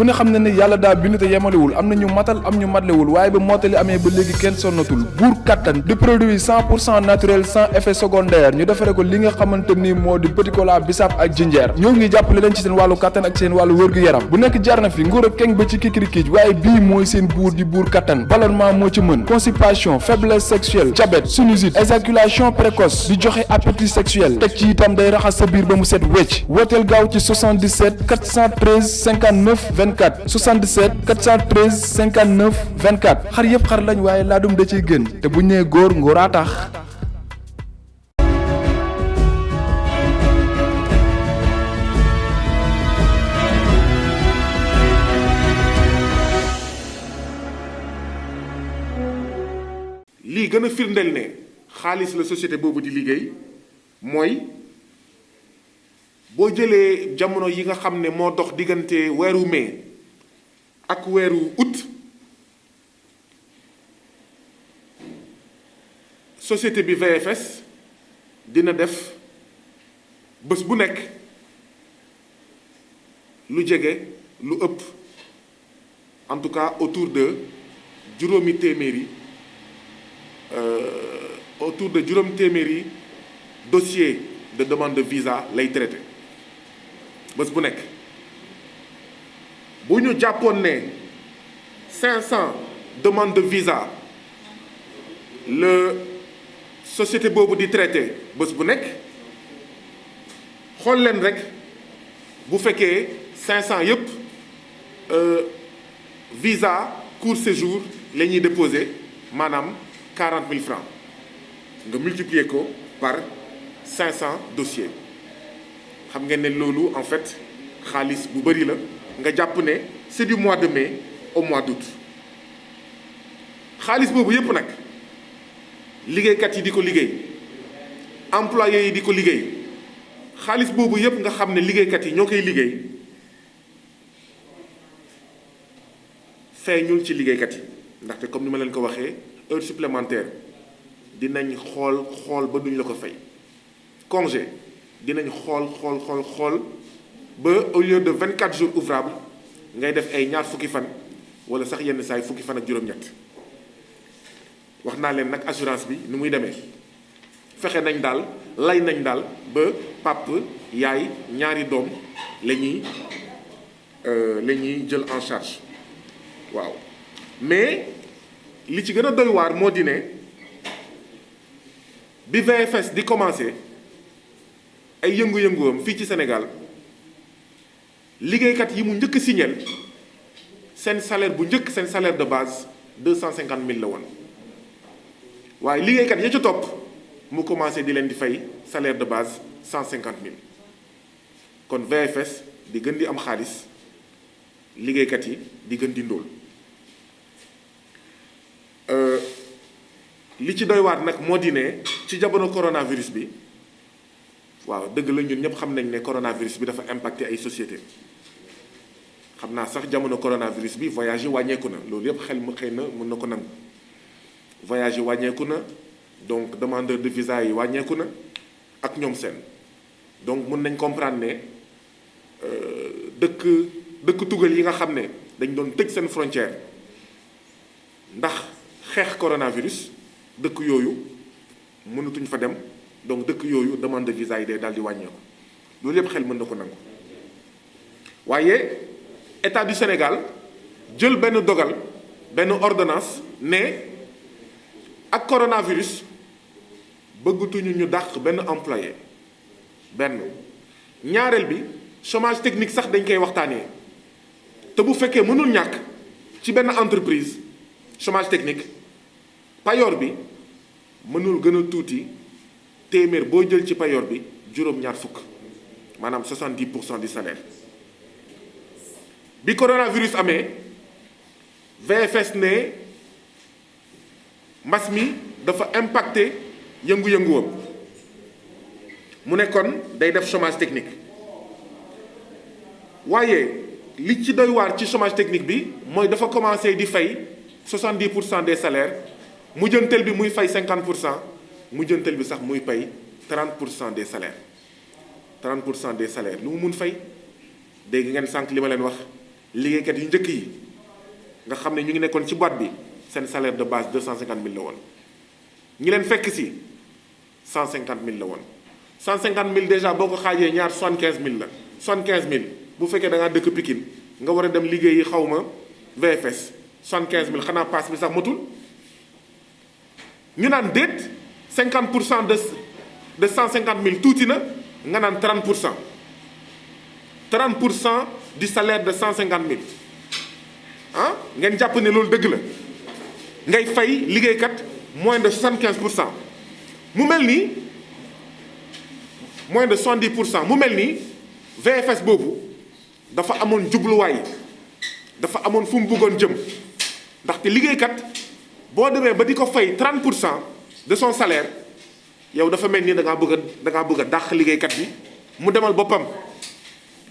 ku ne xam ne ne yàlla daa bind te yemalewul am na ñu matal am ñu matlewul waaye ba mottali amee ba léegi kenn sonnatul buur kattan di produit 100% naturel sans effet secondaire ñu defare ko li nga xamante ni moo di petit cola bisaab ak jinjeer ñoo ngi jàppale leen ci seen wàllu kattan ak seen wàllu wërgu-yaram bu nekk jarna fi nguur ak keng ba ci kikirikiij waaye bii mooy seen buur di buur kattan ballonnement moo ci mën constipation faiblesse sexuelle diabète sinusite éjaculation précoce di joxe appétit sexuel teg ci itam day raxas sa biir ba mu set wecc wooteel gaaw ci 77 413 59 24 77 413 59 24 xar yëpp xar lañ waaye laadum da ciy gën te bu ñu nee góor ngóoraa tax. lii gën a firndeel ne xaalis la société boobu di liggéey mooy boo jëlee jamono yi nga xam ne moo dox diggante weeru mai ak weeru août société bi VFS dina def bés bu nekk lu jege lu ëpp en tout cas autour de juróomi téeméeri dossier de demande de visa lay traité bés bu nekk bu ñu jàppoon ne 500 demandes de visa la société boobu di traité bés bu nekk xool leen rek bu fekkee 500 yëpp visa court séjour la ñuy déposé maanaam 40 000 francs nga multiplier ko par 500 dossiers xam ngeen ne loolu en fait xaalis bu bari la nga jàpp ne c'est du mois de mai au mois d'août xaalis boobu yépp nag liggéeykat yi di ko liggéey employés yi di ko liggéey xaalis boobu yépp nga xam ne liggéeykat yi ñoo koy liggéey feeñul ci liggéeykat yi ndaxte comme ni ma leen ko waxee heure supplémentaire dinañ xool ba duñ la ko fay congé dinañ xool ba au lieu de 24 jours ouvrables ngay def ay ñaar fukki fan wala sax yenn saay fukki fan ak juróom-ñett wax naa leen nag assurance bi ni muy demee fexe nañ daal lay nañ daal ba pap yaay ñaari doom la ñuy jël en charge waaw mais li ci gën a doy waar moo di ne bi VFS di commencé ay yëngu-yënguwam fii ci Sénégal liggéeykat yi mu njëkk signal seen salaire bu njëkk seen salaire de base 250 000 la woon waaye liggéeykat ya ca topp mu commencé di leen di fay salaire de base 150 000 kon VFS di gën di am xaalis liggéeykat yi di gën di ndóol li ci doy waat nag moo di ne ci jamono coronavirus bi waaw dëgg la ñun ñëpp xam nañ ne coronavirus bi dafa impacté ay société xam naa sax jamono coronavirus bi voyage yi wàññeeku na loolu yëpp xel mu xëy na mën na ko nangu voyage yi wàññeeku na donc demandeur de visa yi wàññeeku na ak ñoom seen donc mën nañ comprendre ne dëkk tugal yi nga xam ne dañ doon tëj seen frontière ndax xeex coronavirus dëkk yooyu mënatuñ fa dem donc dëkk yooyu demande de visa yi day daal di wàññeeku loolu yëpp xel mën na ko nangu waaye état du Sénégal jël benn dogal benn ordonnance ne ak coronavirus bëggatuñu ñu dàq benn employé benn ñaareel bi chômage technique sax dañ koy waxtaanee te bu fekkee mënul ñàkk ci benn entreprise chômage technique payoor bi mënul gën a tuuti téeméer boo jël ci payoor bi juróom-ñaar fukk maanaam 70% du salaire bi coronavirus amee VFS ne mbas mi dafa impacté yëngu-yënguwam mu ne kon day def chômage technique waaye li ci doy waar ci chômage technique bi mooy dafa commencé di fay 70% des salaires mujjantel bi muy fay 50% mujjantel bi sax muy pay 30% des salaires 30% des salaires lu mu mun fay dégg ngeen sànq li ma leen wax liggéeykat yu njëkk yi nga xam ne ñu ngi nekkoon ci boîte bi seen salaire de base 250 000 la woon ñi leen fekk si 150 000 la woon 150 000 déjà boo ko xaajee ñaar 75 000 la 75 000 bu fekkee da ngaa dëkk Pikine nga war a dem liggéeyi xaw ma VFS 75 000 xanaa paas bi sax matul ñu naan déet 50% de 150 000 tuuti na nga naan 30% 30% du salaire de 150 000 ah ngeen jàpp ne loolu dëgg la ngay fay liggéeykat moins de 75%. mu mel nii moins de 70%. mu mel nii VFS boobu dafa amoon jubluwaay dafa amoon fu mu bëggoon jëm ndaxte liggéeykat boo demee ba di ko fay 30% de son salaire yow dafa mel nii da ngaa bëgg a dàq liggéeykat bi mu demal boppam.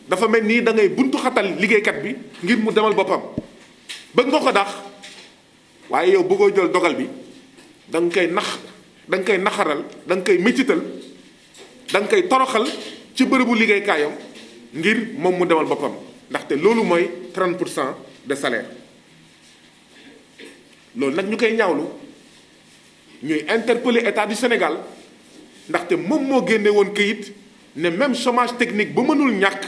dafa mel nii da ngay buntu xatal liggéeykat bi ngir mu demal boppam bëgg nga ko dàq waaye yow bëggoo jël dogal bi da nga koy naxaral da nga koy métital da nga koy toroxal ci bërëbu liggéeykaayam ngir moom mu demal boppam ndaxte loolu mooy 30% de salaire. loolu nag ñu koy ñaawlu ñuy interpeller état du Sénégal ndaxte moom moo génne woon këyit ne même chômage technique ba mënul ñàkk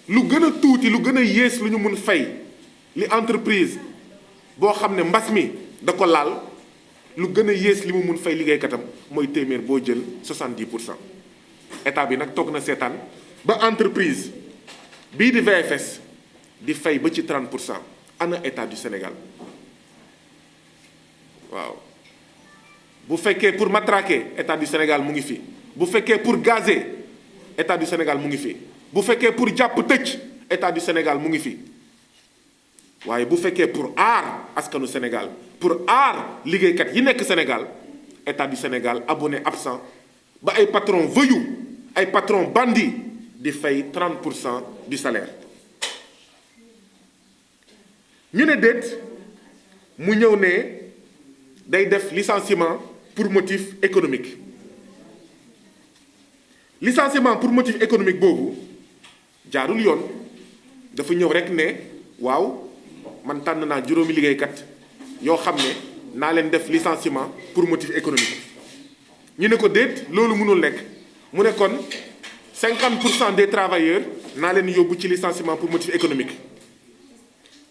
lu gën a tuuti lu gën a yées lu ñu mun fay li entreprise boo xam ne mbas mi da ko laal lu gën a yées li mu mun fay liggéeykatam mooy téeméer boo jël 70%. état bi nag toog na seetaan ba entreprise bii di VFS di fay ba ci 30%. ana état du Sénégal waaw bu fekkee pour matraquer état du Sénégal mu ngi fi bu fekkee pour gazer état du Sénégal mu ngi fi bu fekkee pour jàpp tëj état du Sénégal mu ngi fi waaye bu fekkee pour aar askanu Sénégal pour aar liggéeykat yi nekk Sénégal état du Sénégal abonné absent ba ay patron voyou ay patron bandit di fay 30% du salaire. ñu ne déet mu ñëw ne day def licenciement pour motif économique licenciement pour motif économique boobu jaarul yoon dafa ñëw rek ne waaw man tànn naa juróomi liggéeykat yoo xam ne naa leen def licenciement pour motif économique ñu ne ko déet loolu mënul nekk mu ne kon 50% des travailleurs naa leen yóbbu ci licenciement pour motif économique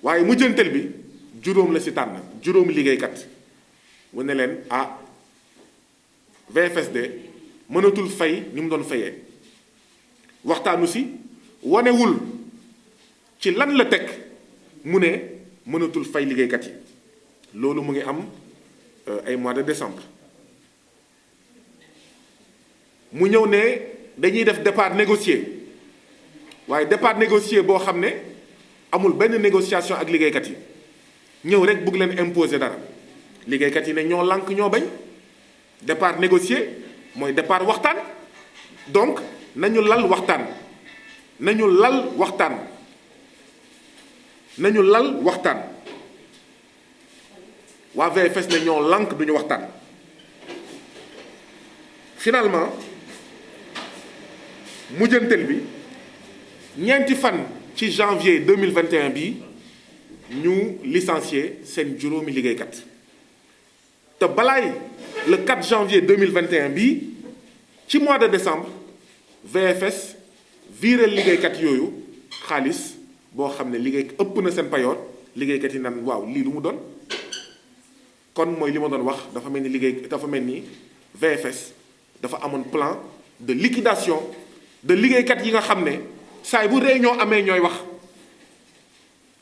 waaye mujjantel bi juróom la si tànn juróomi liggéeykat mu ne leen ah VFSD mënatul fay ni mu doon fayee waxtaanu si wanewul ci lan la teg mu ne mënatul fay liggéeykat yi loolu mu ngi am ay mois de décembre mu ñëw ne dañuy def départ négocié waaye départ négocié boo xam ne amul benn négociation ak liggéeykat yi ñëw rek bëgg leen imposer dara liggéeykat yi ne ñoo lànk ñoo bañ départ négocié mooy départ waxtaan donc nañu lal waxtaan nañu lal waxtaan nañu lal waxtaan waa VFS ne ñoo lànk duñu waxtaan finalement mujjantel bi ñeenti fan ci janvier 2021 bi ñu licencié seen juróomi liggéeykat te balaay le 4 janvier 2021 bi ci mois de décembre VFS viré liggéeykat yooyu xaalis boo xam ne liggéey ëpp na seen payoor liggéeykat yi naan waaw lii lu mu doon kon mooy li ma doon wax dafa mel ni VFS dafa amoon plan de liquidation de liggéeykat yi nga xam ne saay bu réunion amee ñooy wax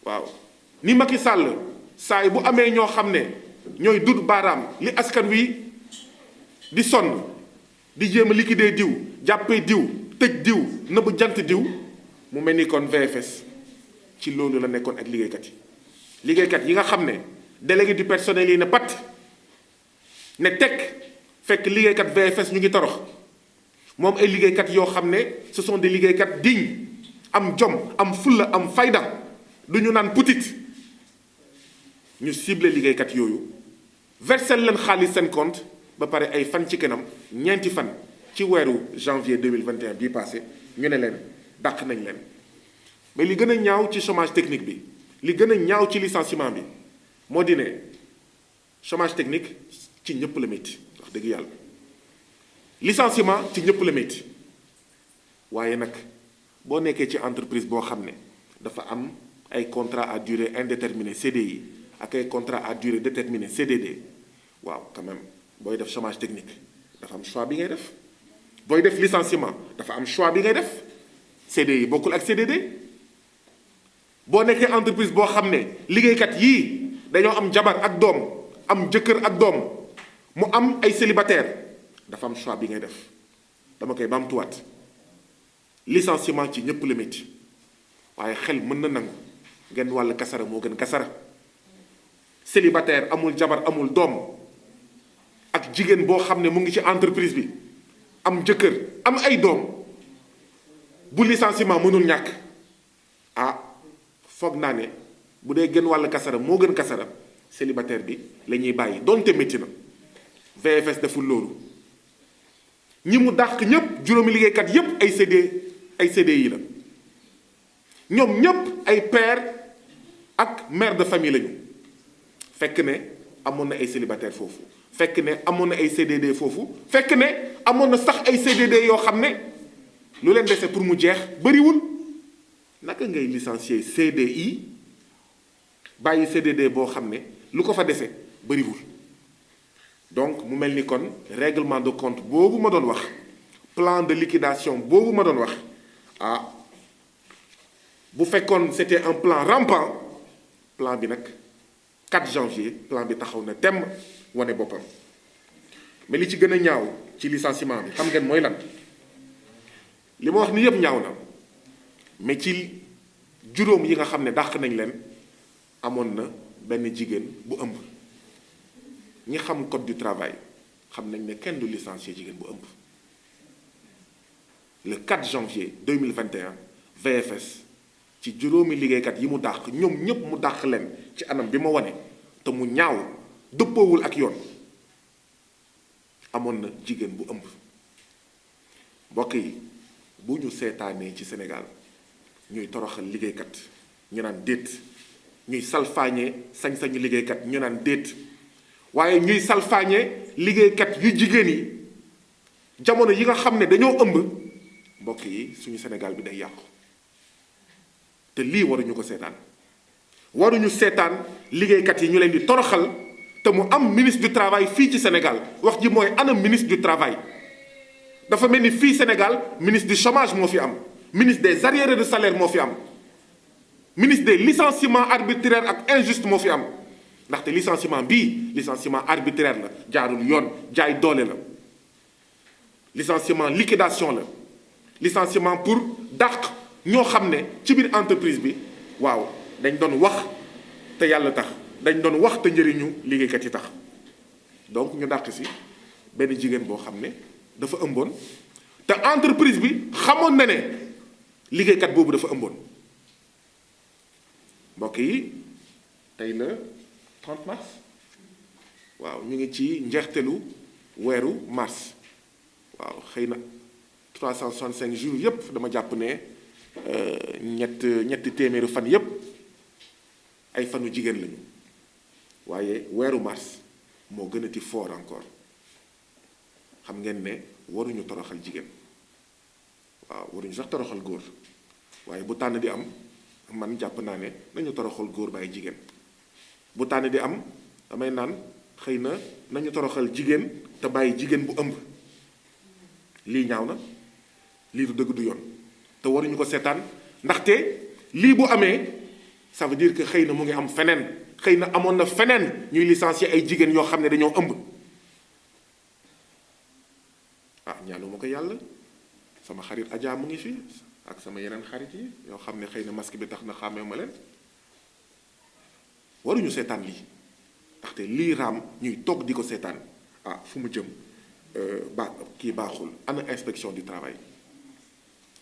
waaw ni Macky Sall saay bu amee ñoo xam ne ñooy dut baaraam li askan wi di sonn di jéem a liquider diw jàppee diw tëj diw nëbb jant diw mu mel ni kon VFS ci loolu la nekkoon ak liggéeykat yi nga xam ne délégué du personnel yi ne pat ne teg fekk liggéeykat VFS ñu ngi torox moom ay liggéeykat yoo xam ne ce sont des liggéeykat dignes am jom am fulla am fayda du ñu naan putit ñu ciblé liggéeykat yooyu versé leen xaalis seen compte ba pare ay fan ci kanam ñeenti fan ci weeru janvier 2021 bii passé ñu ne leen dàq nañ leen mais li gën a ñaaw ci chômage technique bi li gën a ñaaw ci licenciement bi moo di ne chômage technique ci ñëpp la métti wax dëgg yàlla licenciement ci ñëpp la métti waaye nag boo nekkee ci entreprise boo xam ne dafa am ay contrat à durée indéterminée CDI ak ay contrat à durée déterminée CDD waaw quand même booy def chômage technique dafa am choix bi ngay def booy def licenciement dafa am choix bi ngay def CDI bokkul ak CDD boo nekkee entreprise boo xam ne liggéeykat yii dañoo am jabar ak doom am jëkkër ak doom mu am ay célibataire dafa am choix bi ngay def dama koy baamtuwaat licenciement ci ñëpp la métti waaye xel mën na nangu genn wàll kasara moo gën kasara célibataire amul jabar amul doom ak jigéen boo xam ne mu ngi ci entreprise bi am jëkkër am ay doom bu licenciement mënul ñàkk ah foog naa ne bu dee genn wàll kasara moo gën kasara célibataire bi la ñuy bàyyi donte métti na VFS deful loolu ñi mu dàq ñépp juróomi liggéeykat yépp ay CDI la ñoom ñépp ay père ak mère de famille lañu fekk ne amoon na ay célibataire foofu fekk ne amoon na ay CDD foofu fekk ne amoon na sax ay CDD yoo xam ne lu leen dese pour mu jeex bariwul naka ngay licencier CDI bàyyi CDD boo xam ne lu ko fa dese bariwul donc mu mel ni kon règlement de compte boobu ma doon wax plan de liquidation boobu ma doon wax ah bu fekkoon c'était un plan rampant plan bi nag 4 janvier plan bi taxaw na temm wane boppam mais li ci gën a ñaaw ci licenciement bi xam ngeen mooy lan li ma wax ni yëpp ñaaw na mais ci juróom yi nga xam ne dàq nañ leen amoon na benn jigéen bu ëmb ñi xam code du travail xam nañ ne kenn du licencier jigéen bu ëmb le 4 janvier 2021 VFS ci juróomi liggéeykat yi mu dàq ñoom ñépp mu dàq leen ci anam bi ma wane te mu ñaaw dëppoowul ak yoon amoon na jigéen bu ëmb mbokk yi bu ñu seetaanee ci Sénégal ñuy toroxal liggéeykat ñu naan déet ñuy salfaañee sañ-sañu liggéeykat ñu naan déet waaye ñuy salfaañee liggéeykat yu jigéen yi jamono yi nga xam ne dañoo ëmb mbokk yi suñu Sénégal bi day yàqu te lii waruñu ko seetaan waruñu seetaan liggéeykat yi ñu leen di toroxal te mu am ministre du travail fii ci Sénégal wax ji mooy anam ministre du travail dafa mel ni fii Sénégal ministre du chômage moo fi am ministre des arriérés de salaire moo fi am ministre des licenciements arbitraires ak injuste moo fi am ndaxte licenciement bii licenciement arbitraire la jaarul yoon jaay doole la licenciement liquidation la licenciement pour dàq ñoo xam ne ci biir entreprise bi waaw dañ doon wax te yàlla tax dañ doon wax te njëriñu liggéeykat yi tax donc ñu dàq si benn jigéen boo xam ne dafa ëmboon te entreprise bi xamoon na ne liggéeykat boobu dafa ëmboon mbokk yi tey la 30 mars waaw ñu ngi ci njeextelu weeru mars waaw xëy na 365 jours yépp dama jàpp ne ñetti téeméeri fan yépp ay fanu jigéen lañu waaye weeru mars moo gën a ti fort encore xam ngeen ne waruñu toroxal jigéen waaw waruñu sax toroxal góor waaye bu tànn di am man jàpp naa ne nañu toroxal góor bàyyi jigéen bu tànn di am damay naan xëy na nañu toroxal jigéen te bàyyi jigéen bu ëmb lii ñaaw na lii du dëgg du yoon te waruñu ko seetaan ndaxte lii bu amee ça veut dire que xëy na mu ngi am feneen xëy na amoon na feneen ñuy licencier ay jigéen yoo xam ne dañoo ëmb ah ñaanuma ko yàlla sama xarit Adja mu ngi fi ak sama yeneen xarit yi yoo xam ne xëy na masque bi tax na xàmmee ma leen waruñu seetaan lii ndaxte lii raam ñuy toog di ko seetaan ah fu mu jëm kii baaxul ana inspection du travail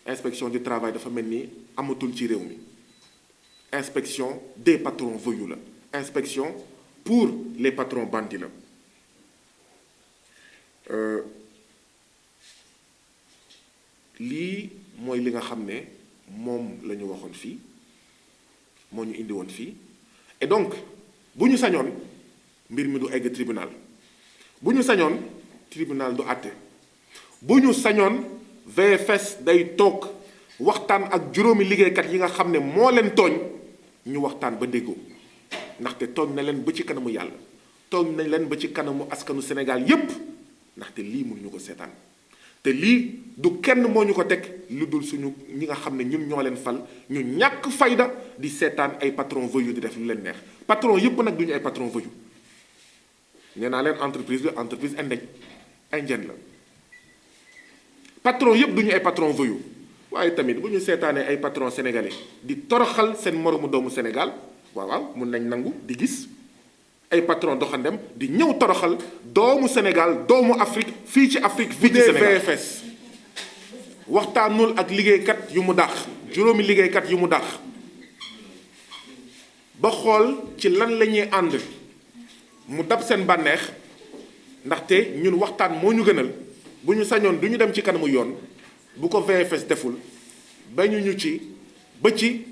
inspection du travail dafa mel ni amatul ci réew mi inspection des patrons voyous la inspection pour les patrons bandits la lii mooy li nga xam ne moom la ñu waxoon fii moo ñu indi woon fii et donc bu ñu sañoon mbir mi du egg tribunal bu ñu sañoon tribunal du àtte bu ñu sañoon VFS day toog waxtaan ak juróomi liggéeykat yi nga xam ne moo leen tooñ ñu waxtaan ba déggoo ndaxte tooñ na leen ba ci kanamu yàlla tooñ na leen ba ci kanamu askanu Sénégal yépp ndaxte lii mënuñu ko seetaan te lii du kenn moo ñu ko teg lu dul suñu ñi nga xam ne ñun ñoo leen fal ñu ñàkk fayda di seetaan ay patron voyou di def lu leen neex patron yépp nag du ñu ay patron voyou nee naa leen entreprise bi entreprise indienne la patron yépp du ñu ay patron voyou waaye tamit bu ñu seetaanee ay patron sénégalais di toroxal seen moromu doomu Sénégal waaw mun nañ nangu di gis ay patron doxandem di ñëw toroxal doomu Sénégal doomu Afrique fii ci Afrique fii ci Sénégal VFS waxtaanul ak liggéeykat yu mu dàq juróomi liggéeykat yu mu dàq ba xool ci lan la ñuy ànd mu dab seen bànneex ndaxte ñun waxtaan moo ñu gënal bu ñu sañoon du ñu dem ci kanamu yoon bu ko VFS deful ba ñu ci ba ci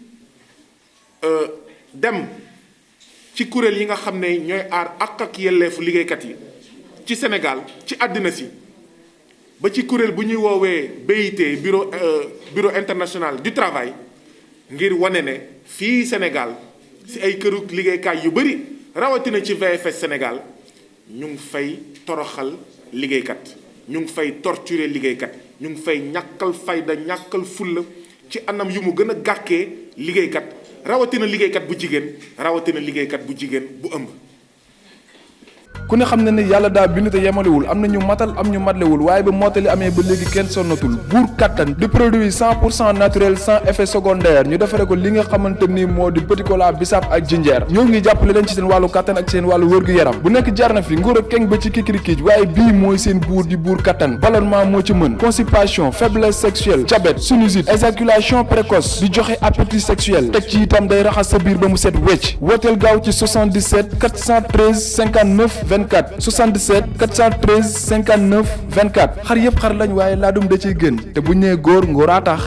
dem ci kuréel yi nga xam ne ñooy aar ak yelleefu liggéeykat yi ci Sénégal ci àddina si ba ci kuréel bu ñuy woowee BIT bureau international du travail ngir wane ne fii Sénégal si ay këru liggéeykaay yu bari rawatina ci VFS Sénégal ñu ngi fay toroxal liggéeykat ñu ngi fay torturer liggéeykat ñu ngi fay ñàkkal fayda ñàkkal fulla ci anam yu mu gën a gàkkee liggéeykat rawatina liggéeykat bu jigéen bu ëmb. ku ne xam na ne yàlla daa bind te yemalewul am na ñu matal am ñu matlewul waaye ba mottali amee ba léegi kenn sonnatul buur kattan di produit 100% naturel sans effet secondaire ñu defare ko li nga xamante ni moo di petit cola bisaab ak jinjeer ñoo ngi jàppale leen ci seen wàllu kattan ak seen wàllu wërgu-yaram bu nekk jar na fi nguur ak keng ba ci kikirikiij waaye bii mooy seen buur di buur kattan ballonnement moo ci mën constipation faiblesse sexuelle diabète sinusite éjaculation précoce di joxe appétit sexuel teg ci itam day raxas sa biir ba mu set wecc wooteel gaaw ci 77 413 59 24 77 413 59 24 xar yëpp xar lañ waaye laadum da ciy gën te bu ñu nee góor ngóoraa tax